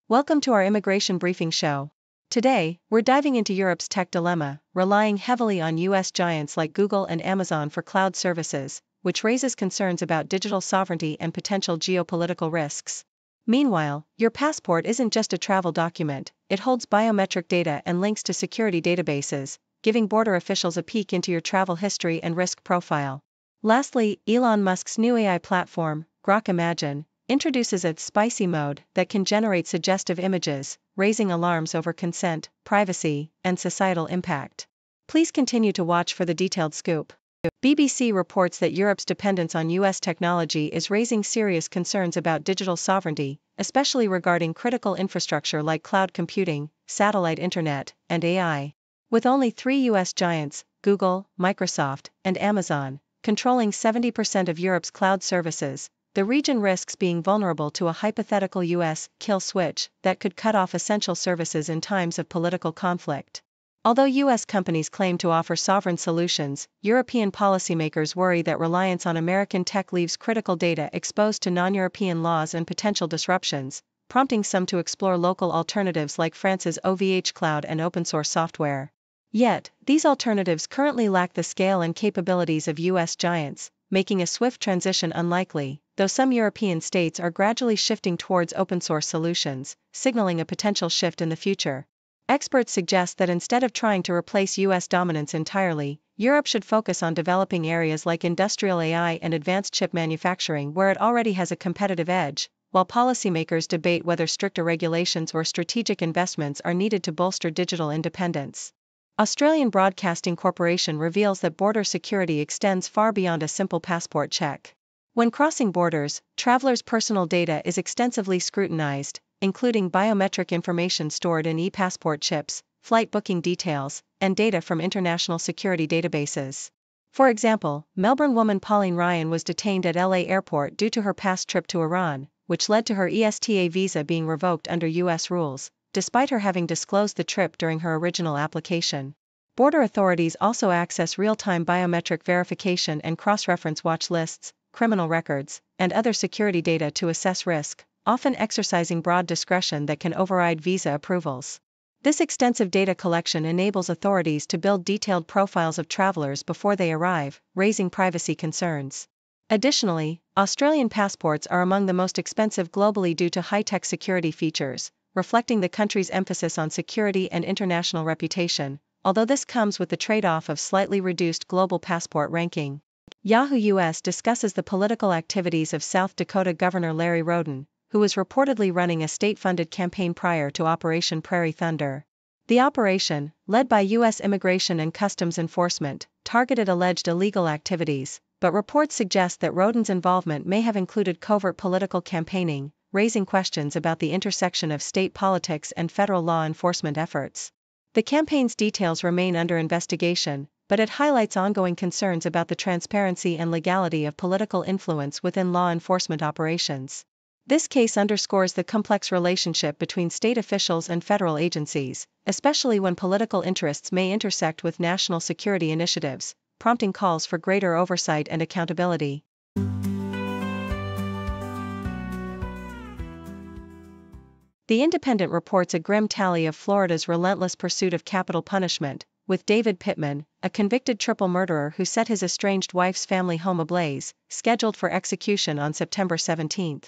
Welcome to our immigration briefing show. Today, we're diving into Europe's tech dilemma, relying heavily on US giants like Google and Amazon for cloud services, which raises concerns about digital sovereignty and potential geopolitical risks. Meanwhile, your passport isn't just a travel document, it holds biometric data and links to security databases, giving border officials a peek into your travel history and risk profile. Lastly, Elon Musk's new AI platform, Grok Imagine, introduces a spicy mode that can generate suggestive images, raising alarms over consent, privacy, and societal impact. Please continue to watch for the detailed scoop. BBC reports that Europe's dependence on US technology is raising serious concerns about digital sovereignty, especially regarding critical infrastructure like cloud computing, satellite internet, and AI. With only three US giants, Google, Microsoft, and Amazon, controlling 70% of Europe's cloud services, the region risks being vulnerable to a hypothetical US kill switch that could cut off essential services in times of political conflict. Although US companies claim to offer sovereign solutions, European policymakers worry that reliance on American tech leaves critical data exposed to non-European laws and potential disruptions, prompting some to explore local alternatives like France's OVH cloud and open-source software. Yet, these alternatives currently lack the scale and capabilities of US giants, making a swift transition unlikely, though some European states are gradually shifting towards open-source solutions, signaling a potential shift in the future. Experts suggest that instead of trying to replace US dominance entirely, Europe should focus on developing areas like industrial AI and advanced chip manufacturing where it already has a competitive edge, while policymakers debate whether stricter regulations or strategic investments are needed to bolster digital independence. Australian Broadcasting Corporation reveals that border security extends far beyond a simple passport check. When crossing borders, travelers' personal data is extensively scrutinized, including biometric information stored in e-passport chips, flight booking details, and data from international security databases. For example, Melbourne woman Pauline Ryan was detained at LA airport due to her past trip to Iran, which led to her ESTA visa being revoked under US rules, despite her having disclosed the trip during her original application. Border authorities also access real-time biometric verification and cross-reference watch lists, criminal records, and other security data to assess risk, often exercising broad discretion that can override visa approvals. This extensive data collection enables authorities to build detailed profiles of travelers before they arrive, raising privacy concerns. Additionally, Australian passports are among the most expensive globally due to high-tech security features, reflecting the country's emphasis on security and international reputation, although this comes with the trade-off of slightly reduced global passport ranking. Yahoo US discusses the political activities of South Dakota Governor Larry Roden, who was reportedly running a state-funded campaign prior to Operation Prairie Thunder. The operation, led by U.S. Immigration and Customs Enforcement, targeted alleged illegal activities, but reports suggest that Roden's involvement may have included covert political campaigning, raising questions about the intersection of state politics and federal law enforcement efforts. The campaign's details remain under investigation, but it highlights ongoing concerns about the transparency and legality of political influence within law enforcement operations. This case underscores the complex relationship between state officials and federal agencies, especially when political interests may intersect with national security initiatives, prompting calls for greater oversight and accountability. The Independent reports a grim tally of Florida's relentless pursuit of capital punishment, with David Pittman, a convicted triple murderer who set his estranged wife's family home ablaze, scheduled for execution on September 17.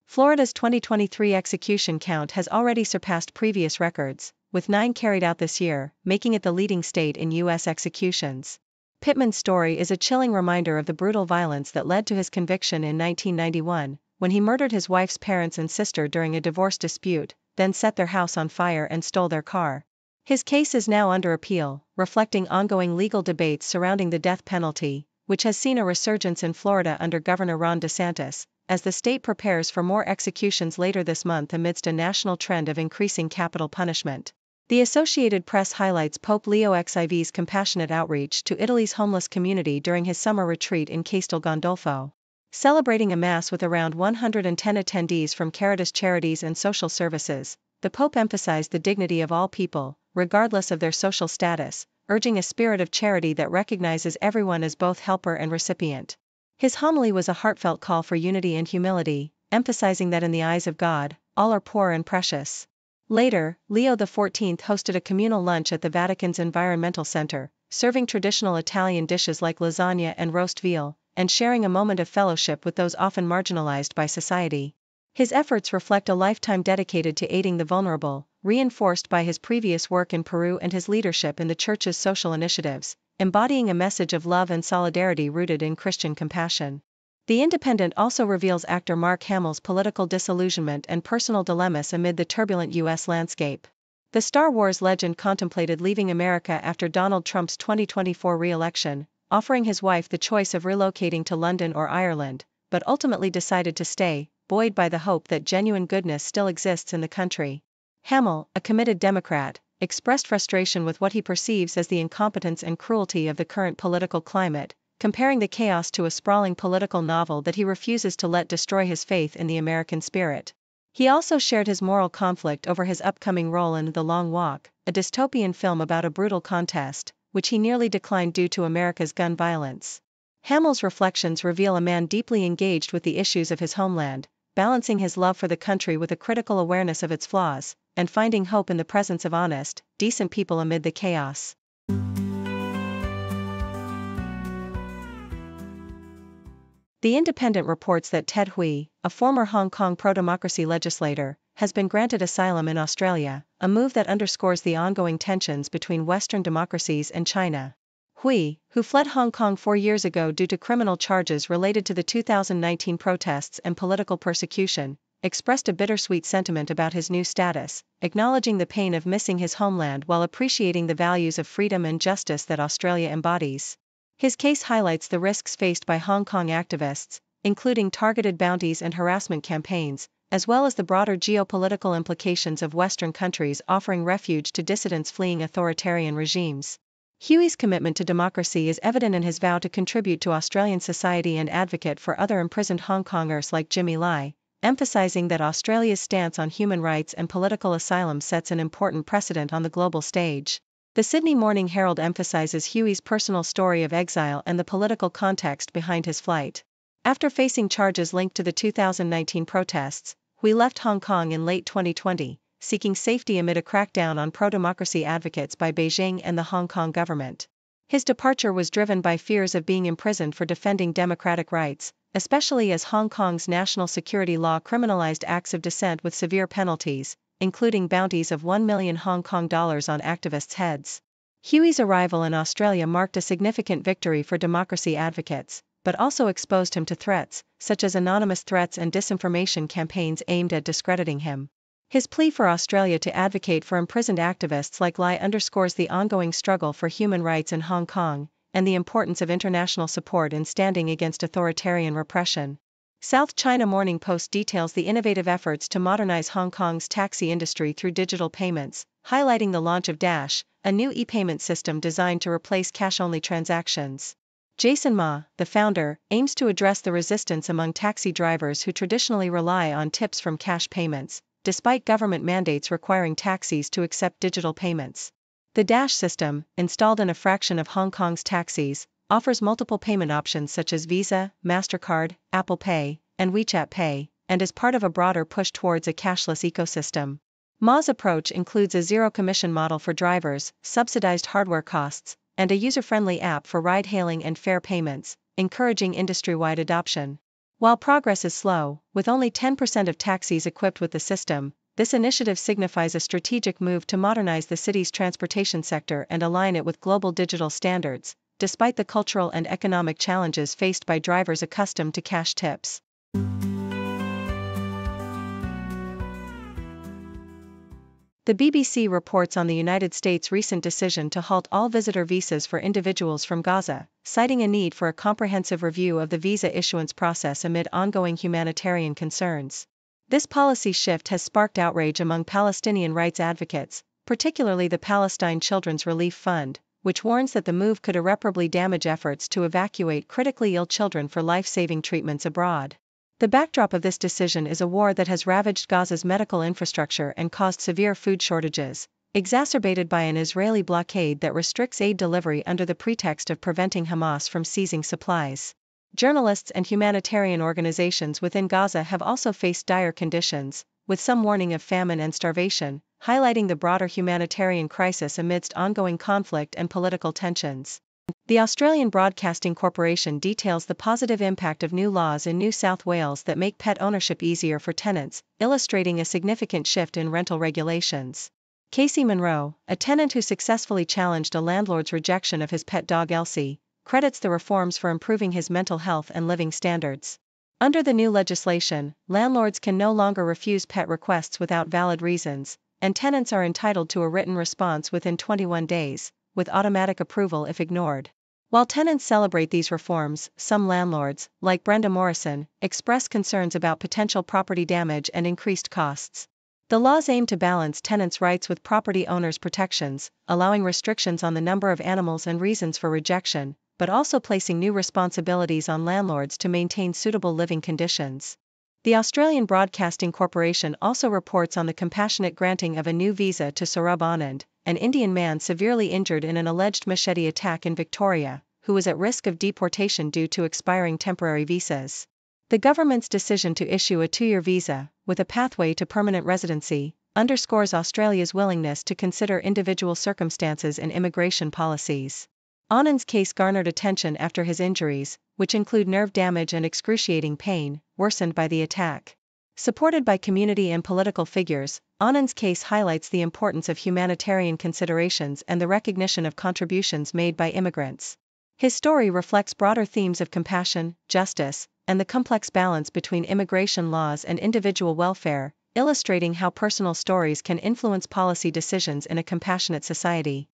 Florida's 2023 execution count has already surpassed previous records, with 9 carried out this year, making it the leading state in U.S. executions. Pittman's story is a chilling reminder of the brutal violence that led to his conviction in 1991, when he murdered his wife's parents and sister during a divorce dispute, then set their house on fire and stole their car. His case is now under appeal, reflecting ongoing legal debates surrounding the death penalty, which has seen a resurgence in Florida under Governor Ron DeSantis, as the state prepares for more executions later this month amidst a national trend of increasing capital punishment. The Associated Press highlights Pope Leo XIV's compassionate outreach to Italy's homeless community during his summer retreat in Castel Gandolfo. Celebrating a mass with around 110 attendees from Caritas Charities and Social Services, the Pope emphasized the dignity of all people, regardless of their social status, urging a spirit of charity that recognizes everyone as both helper and recipient. His homily was a heartfelt call for unity and humility, emphasizing that in the eyes of God, all are poor and precious. Later, Leo XIV hosted a communal lunch at the Vatican's Environmental Center, serving traditional Italian dishes like lasagna and roast veal, and sharing a moment of fellowship with those often marginalized by society. His efforts reflect a lifetime dedicated to aiding the vulnerable, reinforced by his previous work in Peru and his leadership in the Church's social initiatives, embodying a message of love and solidarity rooted in Christian compassion. The Independent also reveals actor Mark Hamill's political disillusionment and personal dilemmas amid the turbulent U.S. landscape. The Star Wars legend contemplated leaving America after Donald Trump's 2024 re-election, offering his wife the choice of relocating to London or Ireland, but ultimately decided to stay, buoyed by the hope that genuine goodness still exists in the country. Hamill, a committed Democrat, expressed frustration with what he perceives as the incompetence and cruelty of the current political climate, comparing the chaos to a sprawling political novel that he refuses to let destroy his faith in the American spirit. He also shared his moral conflict over his upcoming role in The Long Walk, a dystopian film about a brutal contest, which he nearly declined due to America's gun violence. Hamill's reflections reveal a man deeply engaged with the issues of his homeland, balancing his love for the country with a critical awareness of its flaws, and finding hope in the presence of honest, decent people amid the chaos. The Independent reports that Ted Hui, a former Hong Kong pro-democracy legislator, has been granted asylum in Australia, a move that underscores the ongoing tensions between Western democracies and China. Hui, who fled Hong Kong 4 years ago due to criminal charges related to the 2019 protests and political persecution, expressed a bittersweet sentiment about his new status, acknowledging the pain of missing his homeland while appreciating the values of freedom and justice that Australia embodies. His case highlights the risks faced by Hong Kong activists, including targeted bounties and harassment campaigns, as well as the broader geopolitical implications of Western countries offering refuge to dissidents fleeing authoritarian regimes. Hui's commitment to democracy is evident in his vow to contribute to Australian society and advocate for other imprisoned Hong Kongers like Jimmy Lai, emphasizing that Australia's stance on human rights and political asylum sets an important precedent on the global stage. The Sydney Morning Herald emphasizes Hui's personal story of exile and the political context behind his flight. After facing charges linked to the 2019 protests, Hui left Hong Kong in late 2020, seeking safety amid a crackdown on pro-democracy advocates by Beijing and the Hong Kong government. His departure was driven by fears of being imprisoned for defending democratic rights, especially as Hong Kong's national security law criminalized acts of dissent with severe penalties, including bounties of 1 million Hong Kong dollars on activists' heads. Hui's arrival in Australia marked a significant victory for democracy advocates, but also exposed him to threats, such as anonymous threats and disinformation campaigns aimed at discrediting him. His plea for Australia to advocate for imprisoned activists like Lai underscores the ongoing struggle for human rights in Hong Kong, and the importance of international support in standing against authoritarian repression. South China Morning Post details the innovative efforts to modernize Hong Kong's taxi industry through digital payments, highlighting the launch of Dash, a new e-payment system designed to replace cash-only transactions. Jason Ma, the founder, aims to address the resistance among taxi drivers who traditionally rely on tips from cash payments, despite government mandates requiring taxis to accept digital payments. The Dash system, installed in a fraction of Hong Kong's taxis, offers multiple payment options such as Visa, MasterCard, Apple Pay, and WeChat Pay, and is part of a broader push towards a cashless ecosystem. Ma's approach includes a zero-commission model for drivers, subsidized hardware costs, and a user-friendly app for ride-hailing and fare payments, encouraging industry-wide adoption. While progress is slow, with only 10% of taxis equipped with the system, this initiative signifies a strategic move to modernize the city's transportation sector and align it with global digital standards, despite the cultural and economic challenges faced by drivers accustomed to cash tips. The BBC reports on the United States' recent decision to halt all visitor visas for individuals from Gaza, citing a need for a comprehensive review of the visa issuance process amid ongoing humanitarian concerns. This policy shift has sparked outrage among Palestinian rights advocates, particularly the Palestine Children's Relief Fund, which warns that the move could irreparably damage efforts to evacuate critically ill children for life-saving treatments abroad. The backdrop of this decision is a war that has ravaged Gaza's medical infrastructure and caused severe food shortages, exacerbated by an Israeli blockade that restricts aid delivery under the pretext of preventing Hamas from seizing supplies. Journalists and humanitarian organizations within Gaza have also faced dire conditions, with some warning of famine and starvation, highlighting the broader humanitarian crisis amidst ongoing conflict and political tensions. The Australian Broadcasting Corporation details the positive impact of new laws in New South Wales that make pet ownership easier for tenants, illustrating a significant shift in rental regulations. Casey Monroe, a tenant who successfully challenged a landlord's rejection of his pet dog Elsie, credits the reforms for improving his mental health and living standards. Under the new legislation, landlords can no longer refuse pet requests without valid reasons, and tenants are entitled to a written response within 21 days, with automatic approval if ignored. While tenants celebrate these reforms, some landlords, like Brenda Morrison, express concerns about potential property damage and increased costs. The laws aim to balance tenants' rights with property owners' protections, allowing restrictions on the number of animals and reasons for rejection, but also placing new responsibilities on landlords to maintain suitable living conditions. The Australian Broadcasting Corporation also reports on the compassionate granting of a new visa to Saurabh Anand, an Indian man severely injured in an alleged machete attack in Victoria, who was at risk of deportation due to expiring temporary visas. The government's decision to issue a 2-year visa, with a pathway to permanent residency, underscores Australia's willingness to consider individual circumstances in immigration policies. Anand's case garnered attention after his injuries, which include nerve damage and excruciating pain, worsened by the attack. Supported by community and political figures, Anand's case highlights the importance of humanitarian considerations and the recognition of contributions made by immigrants. His story reflects broader themes of compassion, justice, and the complex balance between immigration laws and individual welfare, illustrating how personal stories can influence policy decisions in a compassionate society.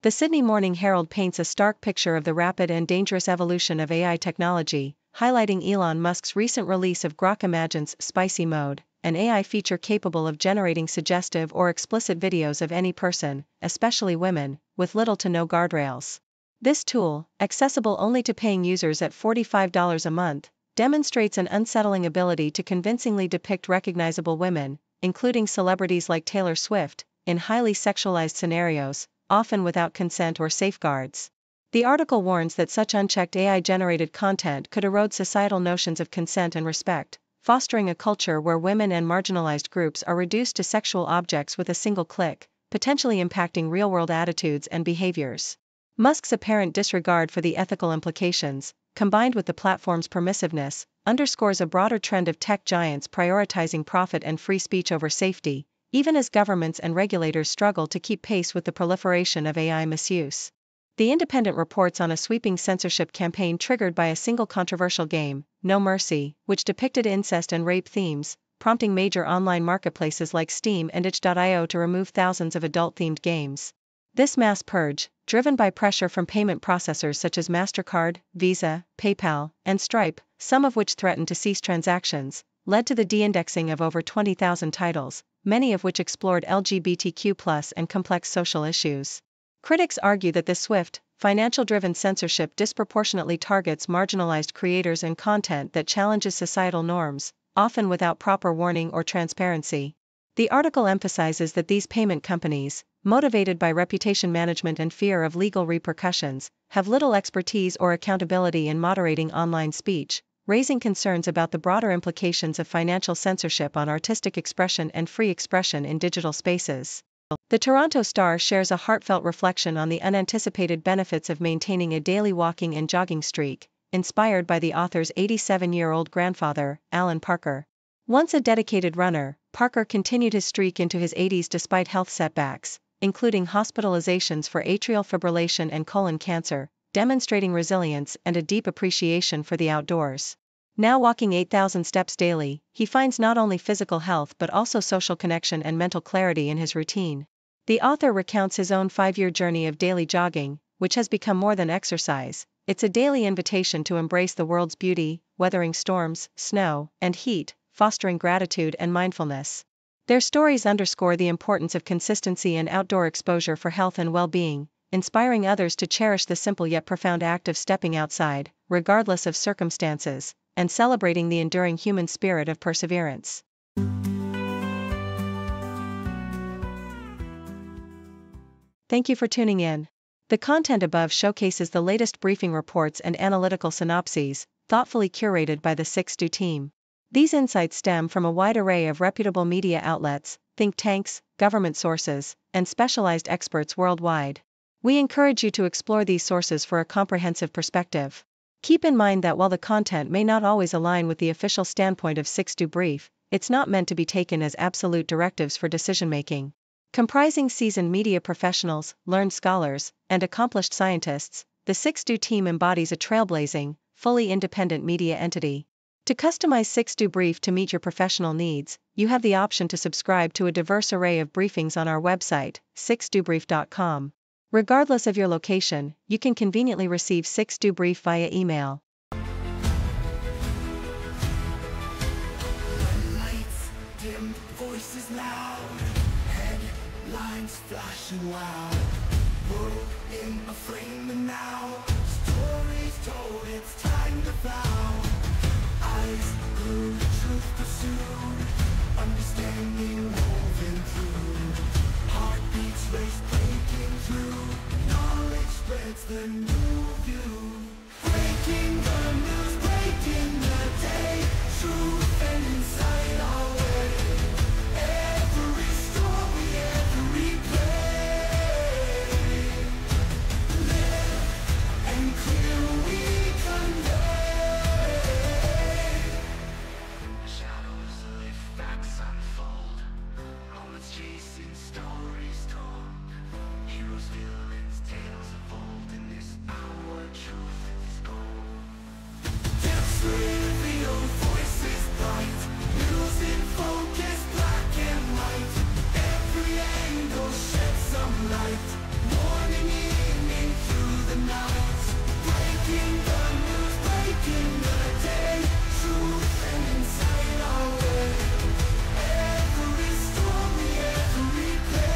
The Sydney Morning Herald paints a stark picture of the rapid and dangerous evolution of AI technology, highlighting Elon Musk's recent release of Grok Imagine's Spicy Mode, an AI feature capable of generating suggestive or explicit videos of any person, especially women, with little to no guardrails. This tool, accessible only to paying users at $45 a month, demonstrates an unsettling ability to convincingly depict recognizable women, including celebrities like Taylor Swift, in highly sexualized scenarios, often without consent or safeguards. The article warns that such unchecked AI-generated content could erode societal notions of consent and respect, fostering a culture where women and marginalized groups are reduced to sexual objects with a single click, potentially impacting real-world attitudes and behaviors. Musk's apparent disregard for the ethical implications, combined with the platform's permissiveness, underscores a broader trend of tech giants prioritizing profit and free speech over safety, even as governments and regulators struggle to keep pace with the proliferation of AI misuse. The Independent reports on a sweeping censorship campaign triggered by a single controversial game, No Mercy, which depicted incest and rape themes, prompting major online marketplaces like Steam and itch.io to remove thousands of adult-themed games. This mass purge, driven by pressure from payment processors such as MasterCard, Visa, PayPal, and Stripe, some of which threatened to cease transactions, led to the de-indexing of over 20,000 titles, many of which explored LGBTQ+ and complex social issues. Critics argue that this swift, financial-driven censorship disproportionately targets marginalized creators and content that challenges societal norms, often without proper warning or transparency. The article emphasizes that these payment companies, motivated by reputation management and fear of legal repercussions, have little expertise or accountability in moderating online speech, raising concerns about the broader implications of financial censorship on artistic expression and free expression in digital spaces. The Toronto Star shares a heartfelt reflection on the unanticipated benefits of maintaining a daily walking and jogging streak, inspired by the author's 87-year-old grandfather, Alan Parker. Once a dedicated runner, Parker continued his streak into his 80s despite health setbacks, including hospitalizations for atrial fibrillation and colon cancer, demonstrating resilience and a deep appreciation for the outdoors. Now walking 8,000 steps daily, he finds not only physical health but also social connection and mental clarity in his routine. The author recounts his own 5-year journey of daily jogging, which has become more than exercise. It's a daily invitation to embrace the world's beauty, weathering storms, snow, and heat, fostering gratitude and mindfulness. Their stories underscore the importance of consistency and outdoor exposure for health and well-being, inspiring others to cherish the simple yet profound act of stepping outside, regardless of circumstances, and celebrating the enduring human spirit of perseverance. Thank you for tuning in. The content above showcases the latest briefing reports and analytical synopses, thoughtfully curated by the 6Do team. These insights stem from a wide array of reputable media outlets, think tanks, government sources, and specialized experts worldwide. We encourage you to explore these sources for a comprehensive perspective. Keep in mind that while the content may not always align with the official standpoint of 6Do Brief, it's not meant to be taken as absolute directives for decision-making. Comprising seasoned media professionals, learned scholars, and accomplished scientists, the 6Do team embodies a trailblazing, fully independent media entity. To customize 6Do Brief to meet your professional needs, you have the option to subscribe to a diverse array of briefings on our website, 6dobrief.com. Regardless of your location, you can conveniently receive 6Do Brief via email. Lights dim, voices loud, headlines flashing wild. World in a frame and now, stories told, it's time to vow. Eyes glued, truth pursued, understanding woven through. Heartbeats race breaking through, knowledge spreads the new view. Breaking the news, breaking the day, truth and insight our way. Every story, every play, live and clear we convey. Shadows lift, facts unfold, moments chasing, stories told. Heroes, villains, tales of old. In this hour, truth is gold. Depths revealed, voices bright, news in focus, black and white. Every angle sheds some light, morning, evening, through the night. Breaking the news, breaking the day, truth and insight our way. Every story, every play, live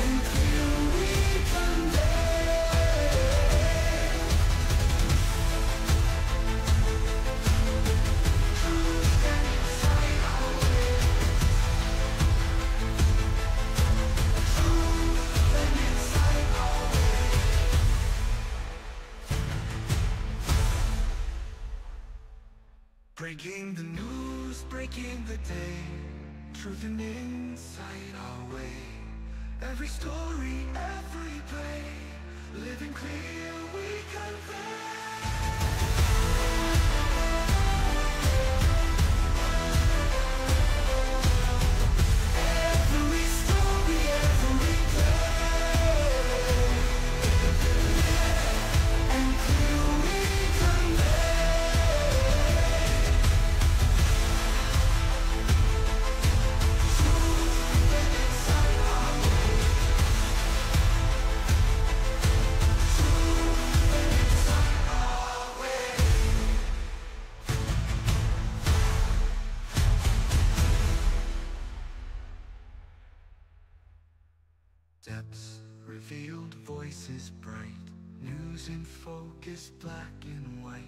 and clear we convey. Truth and insight our way. Truth and insight our way. Breaking the news, breaking the day, truth and insight our way. Every story, every play, living clear we convey. Every story, every play, and clear we convey. Depths revealed, voices bright, news in focus, black and white.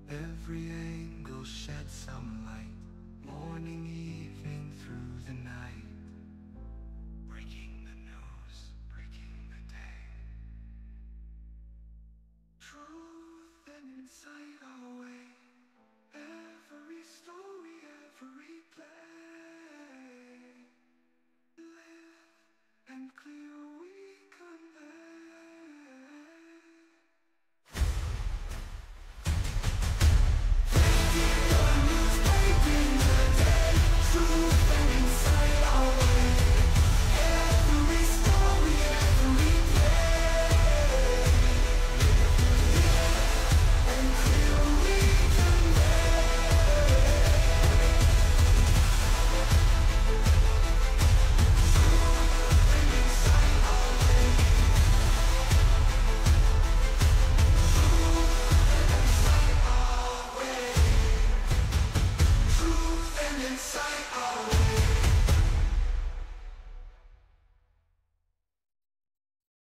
Every angle sheds some light, morning, evening, through the night. Breaking the news, breaking the day, truth and insight.